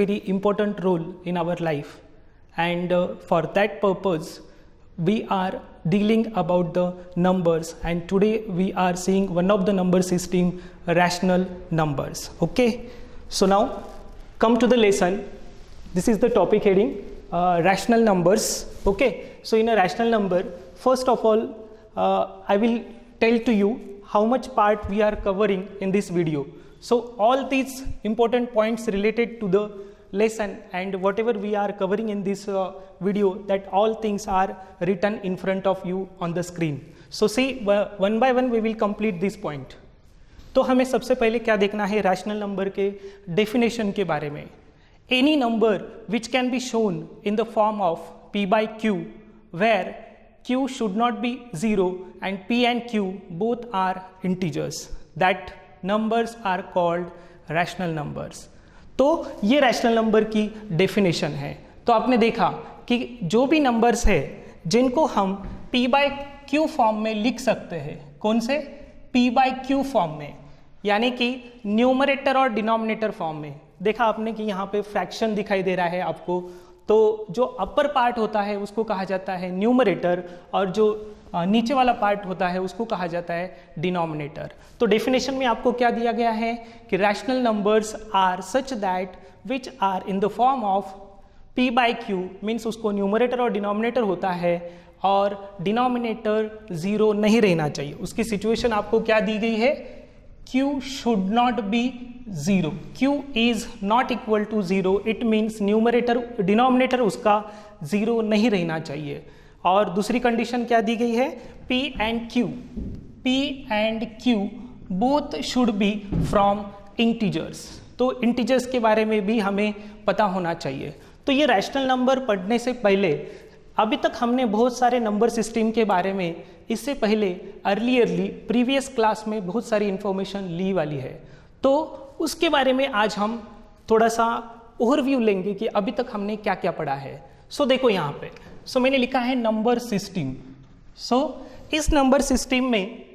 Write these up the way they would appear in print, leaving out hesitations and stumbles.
very important role in our life, and for that purpose we are dealing about the numbers, and today we are seeing one of the number system, rational numbers. Okay, so now come to the lesson. This is the topic heading, rational numbers. Okay, so in a rational number, first of all I will tell to you how much part we are covering in this video. So all these important points related to the lesson and whatever we are covering in this video, that all things are written in front of you on the screen. So see, one by one we will complete this point. तो हमें सबसे पहले क्या देखना है, rational number के definition के बारे में. Any number which can be shown in the form of p by q, where q should not be 0 and p and q both are integers, that numbers are called rational numbers. तो ये rational number की definition है. तो आपने देखा कि जो भी नंबर्स है जिनको हम p by q फॉर्म में लिख सकते हैं, कौन से, p by q फॉर्म में, यानी कि न्यूमरेटर और डिनोमिनेटर फॉर्म में. देखा आपने कि यहाँ पे फ्रैक्शन दिखाई दे रहा है आपको, तो जो अपर पार्ट होता है उसको कहा जाता है न्यूमरेटर, और जो नीचे वाला पार्ट होता है उसको कहा जाता है डिनोमिनेटर. तो डेफिनेशन में आपको क्या दिया गया है कि rational numbers are such that which are in the form of p by q, means उसको न्यूमरेटर और डिनोमिनेटर होता है और डिनोमिनेटर 0 नहीं रहना चाहिए. उसकी सिचुएशन आपको क्या दी गई है, q should not be 0, q is not equal to 0, it means numerator denominator उसका 0 नहीं रहना चाहिए. और दूसरी कंडीशन क्या दी गई है, p and q both should be from integers. तो इंटीजर्स के बारे में भी हमें पता होना चाहिए. तो ये रैशनल नंबर पढ़ने से पहले, अभी तक हमने बहुत सारे नंबर सिस्टम के बारे में इससे पहले अर्ली प्रीवियस क्लास में बहुत सारी इंफॉर्मेशन ली वाली है. तो उसके बारे में आज हम थोड़ा सा ओवरव्यू लेंगे कि अभी तक हमने क्या क्या पढ़ा है. सो देखो यहाँ पे, सो मैंने लिखा है नंबर सिस्टम. सो इस नंबर सिस्टम में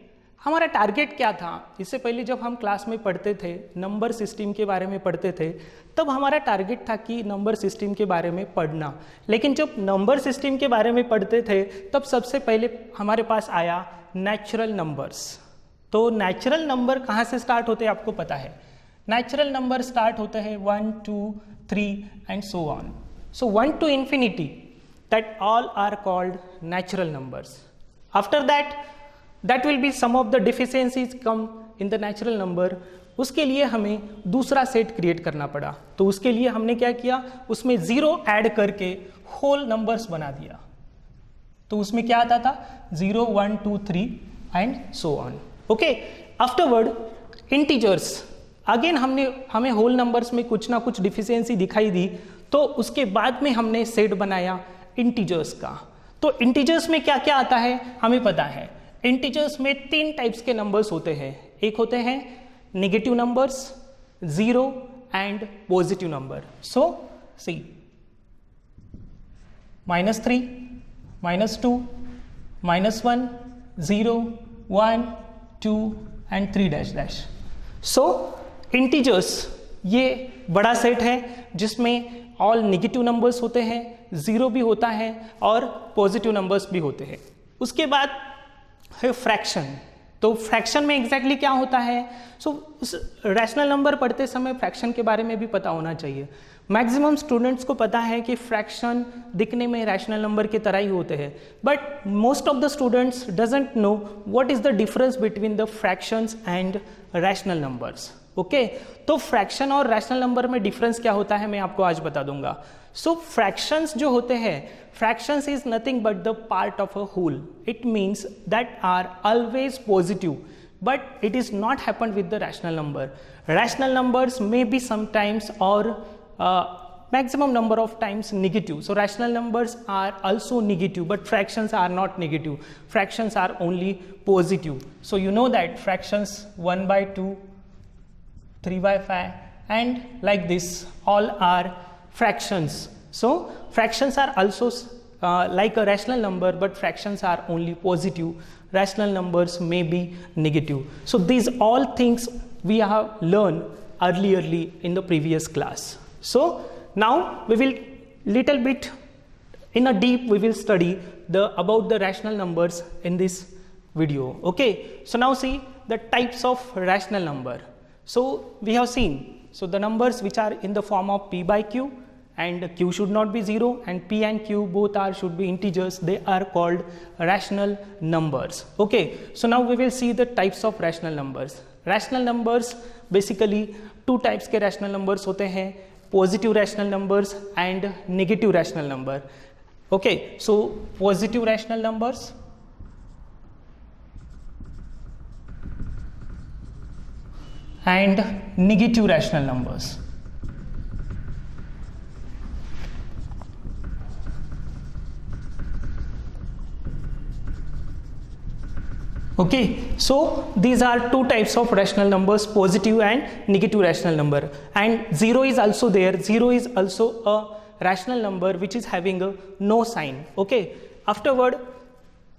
हमारा टारगेट क्या था, इससे पहले जब हम क्लास में पढ़ते थे, नंबर सिस्टम के बारे में पढ़ते थे, तब हमारा टारगेट था कि नंबर सिस्टम के बारे में पढ़ना. लेकिन जब नंबर सिस्टम के बारे में पढ़ते थे तब सबसे पहले हमारे पास आया नेचुरल नंबर्स. तो नेचुरल नंबर कहाँ से स्टार्ट होते हैं आपको पता है. नेचुरल नंबर स्टार्ट होते हैं 1, 2, 3 and so on. So 1 to infinity, that all are called natural numbers. After that will be some of the deficiencies come in the natural number. उसके लिए हमें दूसरा सेट क्रिएट करना पड़ा. तो उसके लिए हमने क्या किया, उसमें 0 ऐड करके होल नंबर्स बना दिया. तो उसमें क्या आता था, 0, 1, 2, 3 and so on. Okay, afterward integers, again हमें होल नंबर्स में कुछ ना कुछ डिफिशियंसी दिखाई दी. तो उसके बाद में हमने सेट बनाया इंटीजर्स का. तो इंटीजर्स में क्या क्या आता है हमें पता है. इंटीजर्स में 3 टाइप्स के नंबर्स होते हैं. एक होते हैं negative numbers, 0 and positive number. So see, -3, -2, -1, 0, 1, 2 and 3 '. So integers ये बड़ा सेट है जिसमें ऑल नेगेटिव नंबर्स होते हैं, 0 भी होता है और पॉजिटिव नंबर्स भी होते हैं. उसके बाद है फ्रैक्शन. तो फ्रैक्शन में एग्जैक्टली क्या होता है. सो रैशनल नंबर पढ़ते समय फ्रैक्शन के बारे में भी पता होना चाहिए. मैक्सिमम स्टूडेंट्स को पता है कि फ्रैक्शन दिखने में रैशनल नंबर की तरह ही होते हैं, but most of the students doesn't know what is the difference between the fractions and rational numbers. Okay, तो फ्रैक्शन और रैशनल नंबर में डिफरेंस क्या होता है मैं आपको आज बता दूंगा. सो फ्रैक्शंस जो होते हैं, fractions is nothing but the part of a whole. It means that are always positive, but it is not happen with the rational number. Rational numbers may be sometimes और maximum number of times negative. So rational numbers are also negative, but fractions are not negative. Fractions are only positive. So you know that fractions 1 by 2, 3 by 5 and like this all are fractions. So fractions are also like a rational number, but fractions are only positive. Rational numbers may be negative. So these all things we have learned early in the previous class. So Now we will little bit in a deep we will study about the rational numbers in this video. Okay, so now see the types of rational number. So we have seen, so the numbers which are in the form of p by q, and q should not be 0, and p and q both should be integers, they are called rational numbers. Okay, so now we will see the types of rational numbers. Rational numbers basically two types के rational numbers होते हैं, positive rational numbers and negative rational number. Okay, so positive rational numbers and negative rational numbers. Okay, so these are two types of rational numbers, positive and negative rational number, and 0 is also there. 0 is also a rational number which is having a no sign. Okay, afterward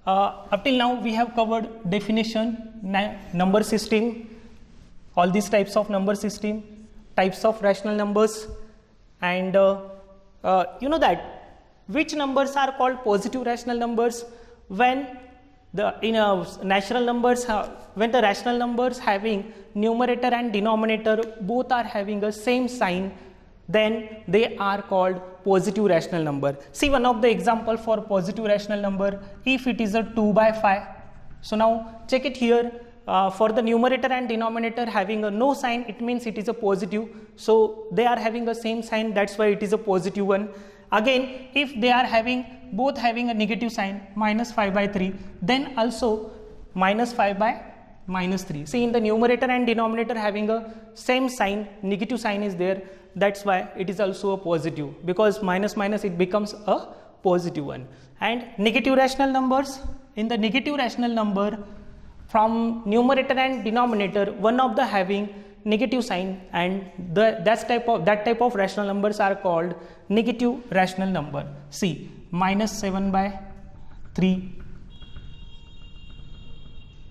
up till now we have covered definition, number system, all these types of number system, types of rational numbers, and you know that which numbers are called positive rational numbers when natural numbers when the rational numbers having numerator and denominator both are having a same sign, then they are called positive rational number. See one of the example for positive rational number, if it is a 2 by 5. So now check it here, for the numerator and denominator having a no sign, it means it is a positive, so they are having the same sign, that's why it is a positive one. Again, if they are both having a negative sign, minus 5 by 3, then also minus 5 by minus 3. See, in the numerator and denominator having a same sign, negative sign is there, that's why it is also a positive, because minus minus it becomes a positive one. And negative rational numbers, in the negative rational number from numerator and denominator, one of the having negative sign, and that type of rational numbers are called negative rational number. See, minus 7 by 3,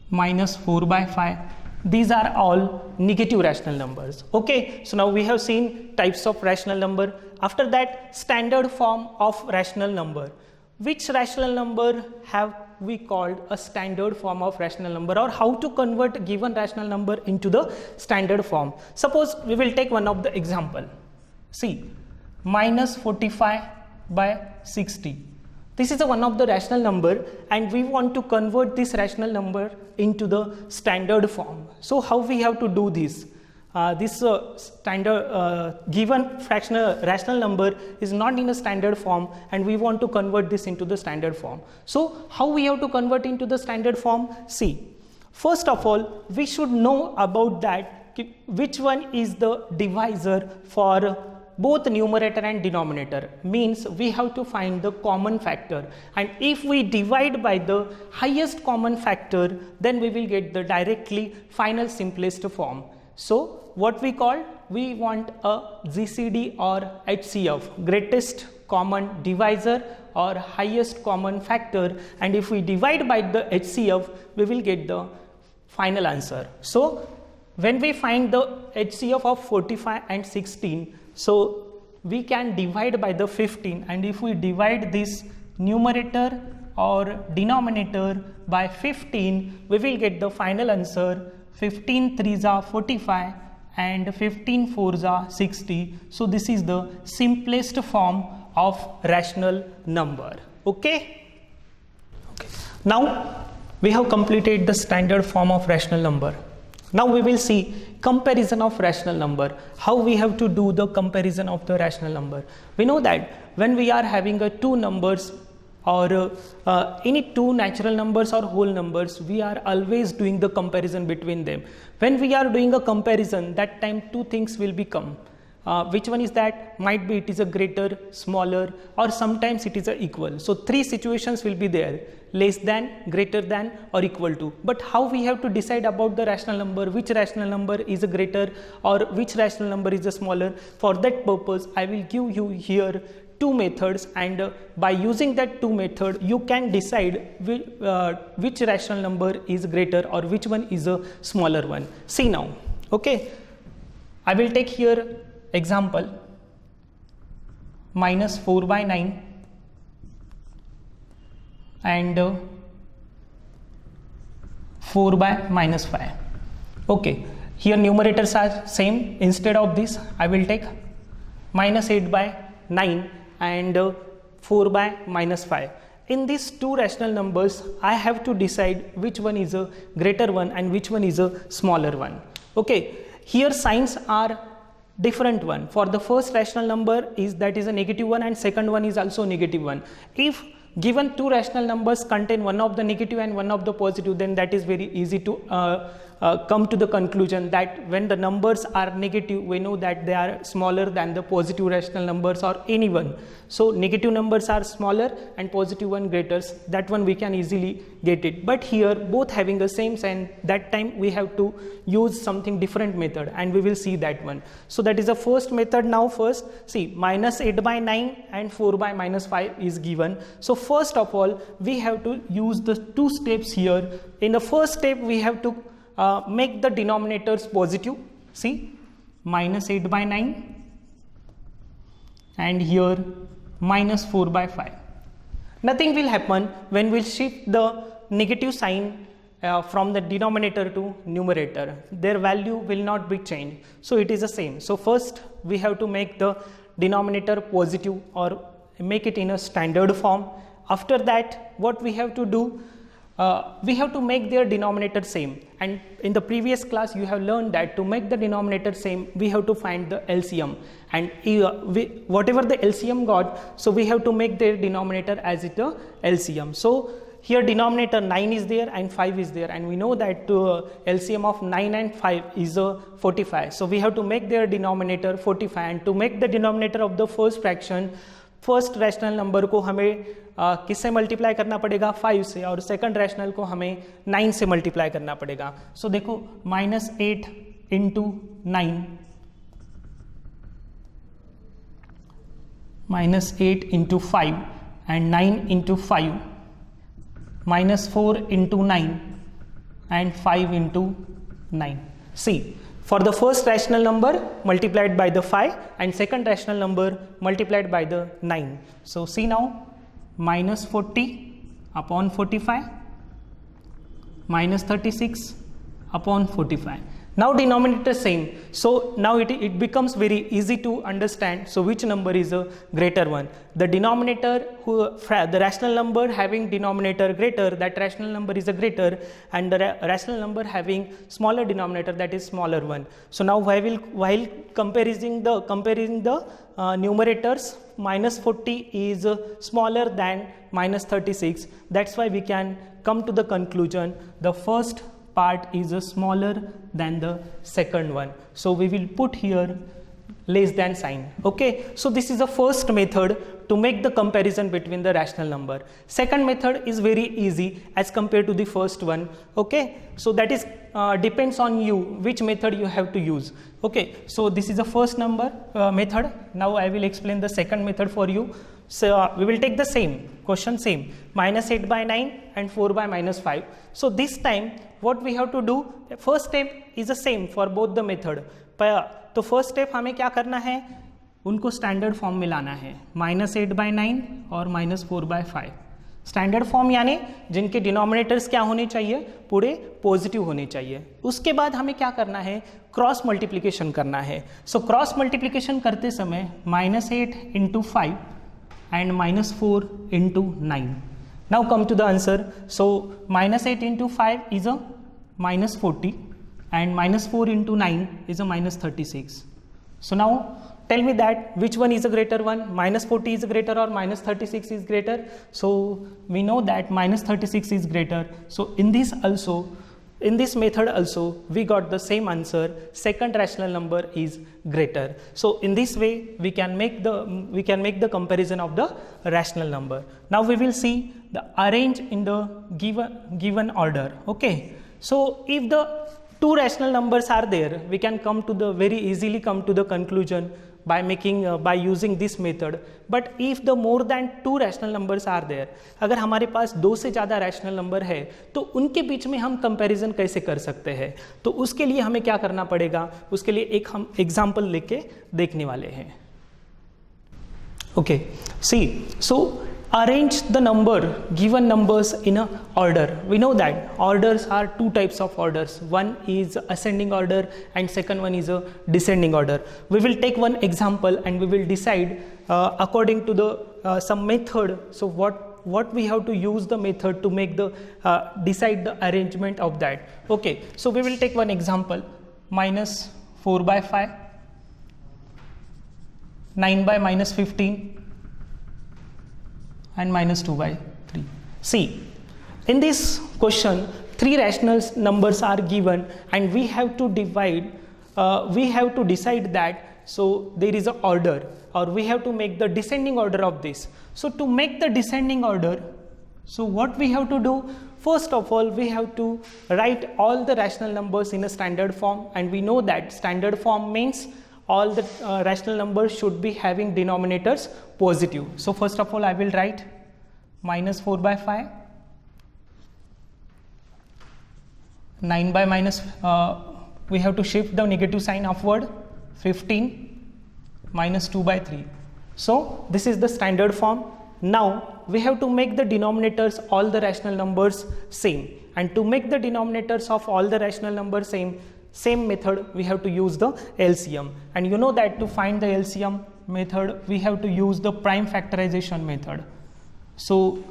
minus 4 by 5, these are all negative rational numbers. Okay, so now we have seen types of rational number. After that, standard form of rational number. Which rational number have we called a standard form of rational number, or how to convert given rational number into the standard form? Suppose we will take one of the example. See, minus 45 by 60. This is one of the rational number, and we want to convert this rational number into the standard form. So how we have to do this? This standard given rational number is not in a standard form, and we want to convert this into the standard form. So how we have to convert into the standard form? See, first of all, we should know about that which one is the divisor for both numerator and denominator. Means we have to find the common factor, and if we divide by the highest common factor, then we will get the directly final simplest form. So what we want a GCD or HCF, greatest common divisor or highest common factor, and if we divide by the HCF, we will get the final answer. So when we find the HCF of 45 and 16, so we can divide by the 15, and if we divide this numerator or denominator by 15, we will get the final answer. 15 3s are 45 and 15 4s are 60. So this is the simplest form of rational number. Okay. Now we have completed the standard form of rational number. Now we will see comparison of rational number, how we have to do the comparison of the rational number. We know that when we are having two numbers or any two natural numbers or whole numbers, we are always doing the comparison between them. When we are doing a comparison, that time two things will become. Which one is that? Might be it is a greater, smaller, or sometimes it is a equal. So three situations will be there: less than, greater than, or equal to. But how we have to decide about the rational number, which rational number is a greater or which rational number is a smaller? For that purpose, I will give you here two methods, and by using that two method, you can decide which rational number is greater or which one is a smaller one. See now, okay, I will take here example. minus 4 by 9 and 4 by minus 5. Okay, here numerators are same. Instead of this I will take minus 8 by 9 and 4 by minus 5. In these two rational numbers I have to decide which one is a greater one and which one is a smaller one. Okay, here signs are different one. For the first rational number that is a negative one, and second one is also negative one. If given two rational numbers contain one of the negative and one of the positive, then that is very easy to come to the conclusion that when the numbers are negative, we know that they are smaller than the positive rational numbers or any one. So negative numbers are smaller and positive one greater. That one we can easily get it. But here both having the same sign, that time we have to use something different method, and we will see that one. So that is the first method. Now first see, minus 8 by 9 and 4 by minus 5 is given. So first of all we have to use the two steps here. In the first step we have to make the denominators positive. See, minus 8 by 9 and here minus 4 by 5. Nothing will happen when we shift the negative sign from the denominator to numerator. Their value will not be changed. So it is the same. So first we have to make the denominator positive or make it in a standard form. After that what we have to do, we have to make their denominator same, and in the previous class you have learned that to make the denominator same we have to find the LCM, and whatever the LCM got, so we have to make their denominator as it a LCM. So here denominator 9 is there and 5 is there, and we know that LCM of 9 and 5 is 45. So we have to make their denominator 45, and to make the denominator of the first fraction, first rational number को हमें किससे multiply करना पड़ेगा, 5 से, और second rational को हमें 9 से मल्टीप्लाई करना पड़ेगा. सो देखो minus 8 into 9, minus 8 into 5 and 9 into 5, minus 4 into 9 and 5 into 9. See, for the first rational number multiplied by the 5 and second rational number multiplied by the 9. So see now, minus 40 upon 45 minus 36 upon 45. Now denominator same, so now it becomes very easy to understand. So which number is a greater one? The denominator, the rational number having denominator greater, that rational number is a greater, and the rational number having smaller denominator, that is smaller one. So now while comparing the numerators, minus 40 is smaller than minus 36. That's why we can come to the conclusion the first part is smaller than the second one. So we will put here less than sign. Okay, so this is the first method to make the comparison between the rational number. Second method is very easy as compared to the first one. Okay, so that is depends on you which method you have to use. Okay, so this is the first number method. Now I will explain the second method for you. So we will take the same question, same, minus 8 by 9 and 4 by minus 5. So this time what we have to do, first step is the same for both the method. तो first step हमें क्या करना है, उनको standard form में लाना है, minus 8 by 9 और माइनस 4 बाई 5. स्टैंडर्ड फॉर्म यानी जिनके डिनोमिनेटर्स क्या होने चाहिए, पूरे पॉजिटिव होने चाहिए. उसके बाद हमें क्या करना है, क्रॉस मल्टीप्लिकेशन करना है. सो क्रॉस मल्टीप्लिकेशन करते समय minus 8 into 5 and minus 4 into 9. Now come to the answer. So minus 8 into 5 is a minus 40 and minus 4 into 9 is a minus 36. So now tell me that which one is a greater one, minus 40 is greater or minus 36 is greater. So we know that minus 36 is greater. So in this method also we got the same answer, second rational number is greater. So in this way we can make the comparison of the rational number. Now we will see the arrange in the given order. Okay, so if the two rational numbers are there, we can very easily come to the conclusion by using this method. But if the more than two rational numbers are there, अगर हमारे पास दो से ज़्यादा rational number है तो उनके बीच में हम comparison कैसे कर सकते हैं, तो उसके लिए हमें क्या करना पड़ेगा, उसके लिए एक हम एग्जाम्पल लेके देखने वाले हैं. Okay, see, so arrange the given numbers in a order. We know that orders are two types of orders. One is ascending order and second one is a descending order. We will take one example and we will decide according to the some method. So what we have to use the method to make the decide the arrangement of that. Okay, so we will take one example: minus 4 by 5, 9 by minus 15, and minus 2 by 3. See, in this question, three rational numbers are given and we have to divide, we have to decide that. So there is an order, or we have to make the descending order of this. So to make the descending order, so what we have to do, first of all we have to write all the rational numbers in a standard form, and we know that standard form means all the rational numbers should be having denominators positive. So first of all I will write minus 4 by 5, 9 by minus, we have to shift the negative sign upward, 15, minus 2 by 3. So this is the standard form. Now we have to make the denominators all the rational numbers same, and to make the denominators of all the rational numbers same method we have to use the LCM. And you know that to find the LCM method we have to use the prime factorization method. So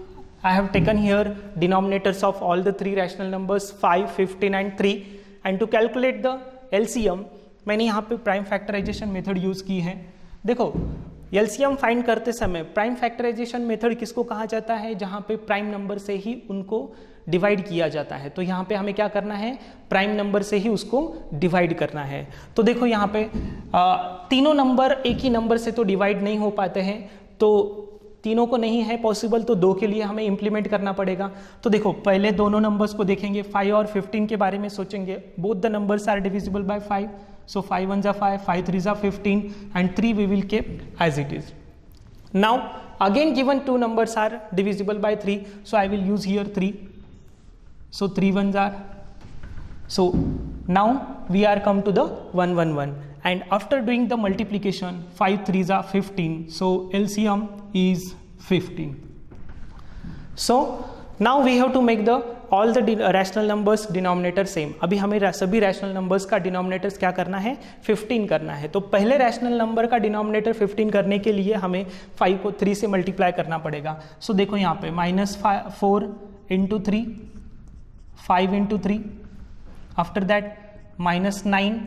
I have taken here denominators of all the three rational numbers 5, 15 and 3, and to calculate the LCM मैंने यहाँ पे prime factorisation method use की है. देखो LCM find करते समय prime factorisation method किसको कहा जाता है, जहां पे प्राइम नंबर से ही उनको डिवाइड किया जाता है. तो यहाँ पे हमें क्या करना है, प्राइम नंबर से ही उसको डिवाइड करना है. तो देखो यहाँ पे तीनों नंबर एक ही नंबर से तो डिवाइड नहीं हो पाते हैं, तो तीनों को नहीं है पॉसिबल, तो दो के लिए हमें इंप्लीमेंट करना पड़ेगा. तो देखो पहले दोनों नंबर्स को देखेंगे, 5 और 15 के बारे में सोचेंगे. Both the numbers are divisible by 5, so 5 1 are 5, 5 3 are 15 and 3 we will keep as it is. Now again given two numbers are divisible by 3, so I will use here 3, so 3 1s are, so now we are come to the 1 1 1, and after doing the multiplication 5 3s are 15, so LCM is 15. So now we have to make the all the rational numbers denominator same. अभी हमें सभी rational numbers का denominators क्या करना है, 15 करना है. तो पहले rational number का denominator 15 करने के लिए हमें 5 को 3 से multiply करना पड़ेगा. So देखो यहाँ पे minus 4 into 3, 5 into 3, after that minus 9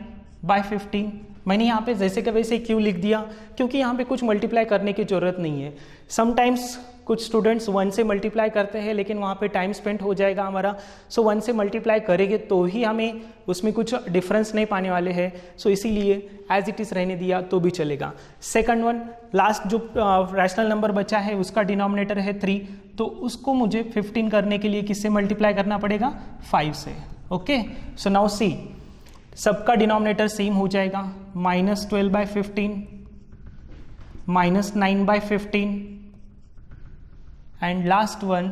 by 15. मैंने यहाँ पे जैसे कि वैसे क्यों लिख दिया, क्योंकि यहाँ पे कुछ मल्टीप्लाई करने की ज़रूरत नहीं है. समटाइम्स कुछ स्टूडेंट्स 1 से मल्टीप्लाई करते हैं, लेकिन वहाँ पे टाइम स्पेंड हो जाएगा हमारा. सो 1 से मल्टीप्लाई करेंगे तो ही हमें उसमें कुछ डिफरेंस नहीं पाने वाले हैं. सो इसीलिए एज इट इज़ रहने दिया तो भी चलेगा. सेकंड वन, लास्ट जो रैशनल नंबर बचा है उसका डिनोमिनेटर है 3, तो उसको मुझे 15 करने के लिए किससे मल्टीप्लाई करना पड़ेगा, 5 से. ओके, सो नाउ सी, सबका डिनोमिनेटर सेम हो जाएगा, minus 12 by 15, minus 9 by 15, and last one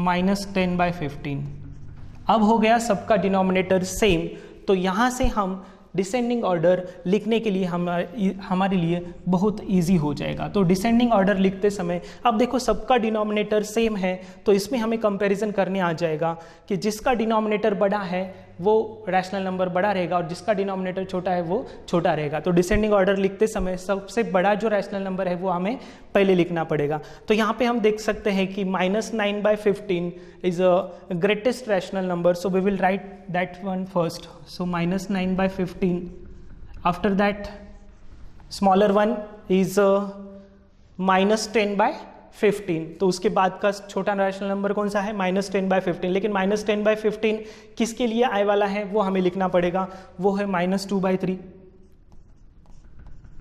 minus 10 by 15. अब हो गया सबका डिनोमिनेटर सेम. तो यहाँ से हम डिसेंडिंग ऑर्डर लिखने के लिए हमारे लिए बहुत इजी हो जाएगा. तो डिसेंडिंग ऑर्डर लिखते समय अब देखो सबका डिनोमिनेटर सेम है, तो इसमें हमें कंपैरिजन करने आ जाएगा कि जिसका डिनोमिनेटर बड़ा है वो रैशनल नंबर बड़ा रहेगा और जिसका डिनोमिनेटर छोटा है वो छोटा रहेगा. तो डिसेंडिंग ऑर्डर लिखते समय सबसे बड़ा जो रैशनल नंबर है वो हमें पहले लिखना पड़ेगा. तो यहाँ पे हम देख सकते हैं कि -9 by 15 is a greatest rational number, so we will write that one first. So -9 by 15. After that smaller one is -10 by 15. तो उसके बाद का छोटा रैशनल नंबर कौन सा है, -10 by 15. लेकिन -10 by 15 किसके लिए आए वाला है वो हमें लिखना पड़ेगा, वो है -2 by 3,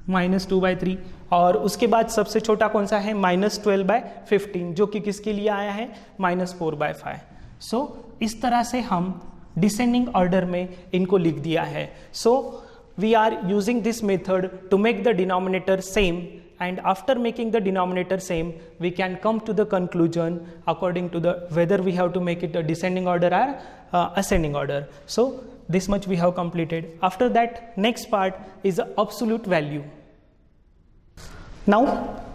-2 by 3. और उसके बाद सबसे छोटा कौन सा है, -12 by 15, जो कि किसके लिए आया है, -4 by 5. सो इस तरह से हम डिसेंडिंग ऑर्डर में इनको लिख दिया है. So we are using this method to make the denominator same, and after making the denominator same we can come to the conclusion according to the whether we have to make it a descending order or ascending order. So this much we have completed. After that next part is the absolute value. Now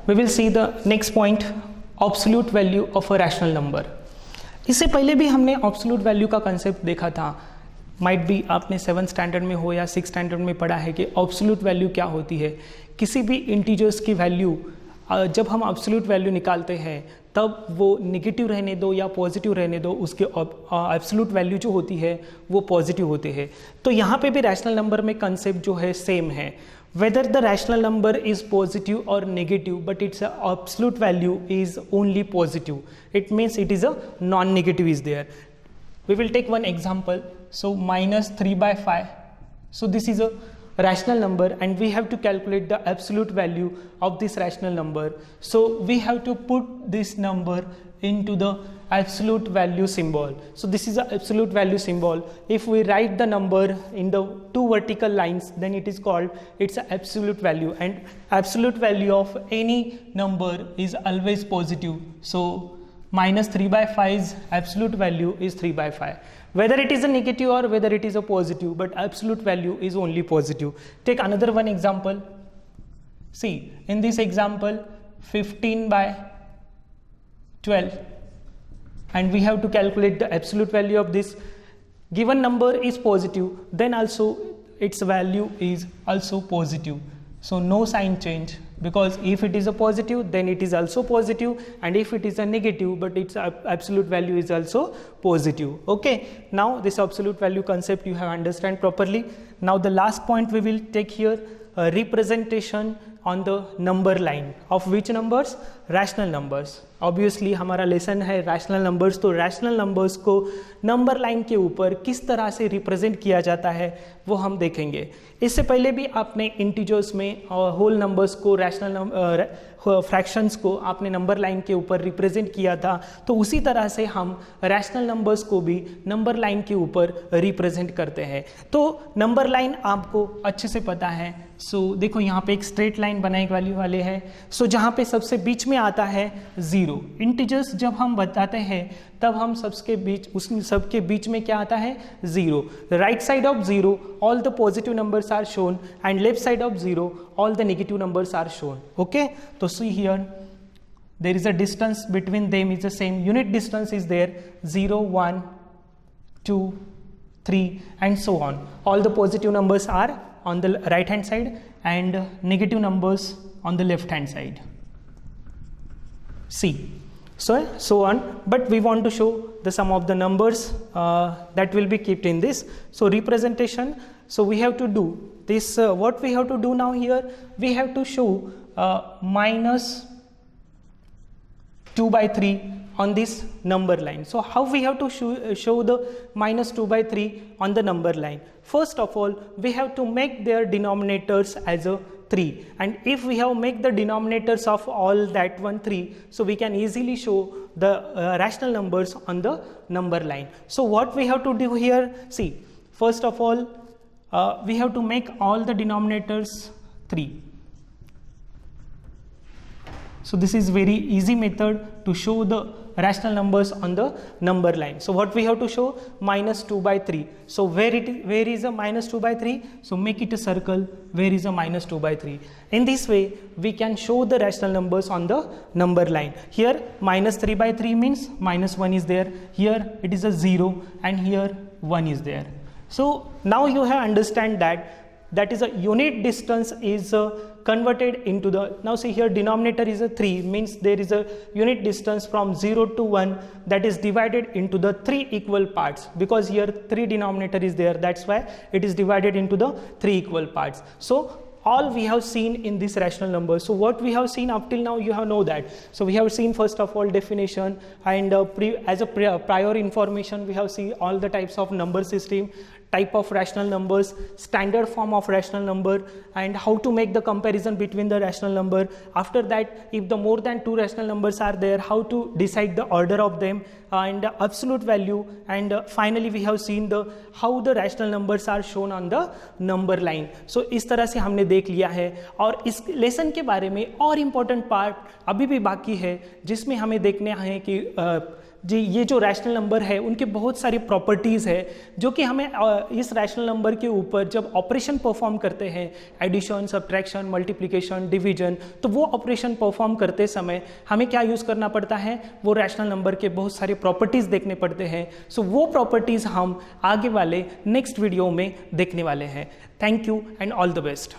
we will see the next point, absolute value of a rational number. इससे पहले भी हमने absolute value का concept देखा था. Might be आपने 7th standard में हो या 6th स्टैंडर्ड में पढ़ा है कि absolute value क्या होती है. किसी भी इंटीजर्स की वैल्यू जब हम absolute value निकालते हैं तब वो नेगेटिव रहने दो या पॉजिटिव रहने दो, उसके absolute value जो होती है वो पॉजिटिव होते हैं. तो यहाँ पे भी रैशनल नंबर में कंसेप्ट जो है सेम है. Whether the rational number is positive or negative, but its absolute value is only positive. It means it is a non-negative is there. We will take one example. So minus 3 by 5. So this is a rational number and we have to calculate the absolute value of this rational number. So we have to put this number into the absolute value symbol. So this is the absolute value symbol. If we write the number in the two vertical lines, then it is called its absolute value, and absolute value of any number is always positive. So minus 3 by 5's absolute value is 3 by 5. Whether it is a negative or whether it is a positive, but absolute value is only positive. Take another one example. See, in this example, 15 by 12, and we have to calculate the absolute value of this. Given number is positive, then also its value is also positive. So no sign change, because if it is a positive, then it is also positive, and if it is a negative, but its absolute value is also positive. Okay, now this absolute value concept you have understand properly. Now the last point we will take here, representation on the number line of which numbers? Rational numbers. Obviously हमारा lesson है rational numbers, तो rational numbers को number line के ऊपर किस तरह से represent किया जाता है वो हम देखेंगे. इससे पहले भी आपने इंटीजर्स में होल नंबर्स को रैशनल फ्रैक्शंस को आपने नंबर लाइन के ऊपर रिप्रेजेंट किया था, तो उसी तरह से हम रैशनल नंबर्स को भी नंबर लाइन के ऊपर रिप्रेजेंट करते हैं. तो नंबर लाइन आपको अच्छे से पता है. सो देखो यहाँ पे एक स्ट्रेट लाइन बनाई वाले है. सो जहाँ पे सबसे बीच में आता है 0. इंटीजर्स जब हम बताते हैं तब हम सबके बीच में क्या आता है? 0. Right side of 0 all the positive numbers are shown, and left side of 0 all the negative numbers are shown. Okay, so see here there is a distance between them is the same. Unit distance is there, 0, 1, 2, 3 and so on. All the positive numbers are on the right hand side and negative numbers on the left hand side. See, so on, but we want to show the sum of the numbers that will be kept in this. So representation, so we have to do this. What we have to do now here, we have to show minus 2 by 3 on this number line. So how we have to show the minus 2 by 3 on the number line? First of all, we have to make their denominators as a 3, and if we have make the denominators of all that one 3, so we can easily show the rational numbers on the number line. So what we have to do here, see, first of all we have to make all the denominators 3. So this is very easy method to show the rational numbers on the number line. So what we have to show? Minus 2 by 3. So where is a minus 2 by 3? So make it a circle. Where is a minus 2 by 3? In this way we can show the rational numbers on the number line. Here minus 3 by 3 means minus 1 is there. Here it is a 0 and here 1 is there. So now you have understand that is a unit distance is converted into the, now see here denominator is a 3, means there is a unit distance from 0 to 1 that is divided into the 3 equal parts, because here 3 denominator is there, that's why it is divided into the 3 equal parts. So all we have seen in this rational number. So what we have seen up till now, you have know that. So we have seen first of all definition, and as a prior information we have seen all the types of number system, type of rational numbers, standard form of rational number, and how to make the comparison between the rational number. After that, if the more than 2 rational numbers are there, how to decide the order of them, and absolute value, and finally we have seen the how the rational numbers are shown on the number line. So इस तरह से हमने देख लिया है, और इस lesson के बारे में और इम्पोर्टेंट पार्ट अभी भी बाकी है, जिसमें हमें देखना है कि जी ये जो रैशनल नंबर है उनके बहुत सारी प्रॉपर्टीज़ है जो कि हमें इस रैशनल नंबर के ऊपर जब ऑपरेशन परफॉर्म करते हैं, एडिशन, सब्ट्रैक्शन, मल्टीप्लिकेशन, डिवीजन, तो वो ऑपरेशन परफॉर्म करते समय हमें क्या यूज़ करना पड़ता है, वो रैशनल नंबर के बहुत सारे प्रॉपर्टीज़ देखने पड़ते हैं। सो वो प्रॉपर्टीज़ हम आगे वाले नेक्स्ट वीडियो में देखने वाले हैं। Thank you and all the best.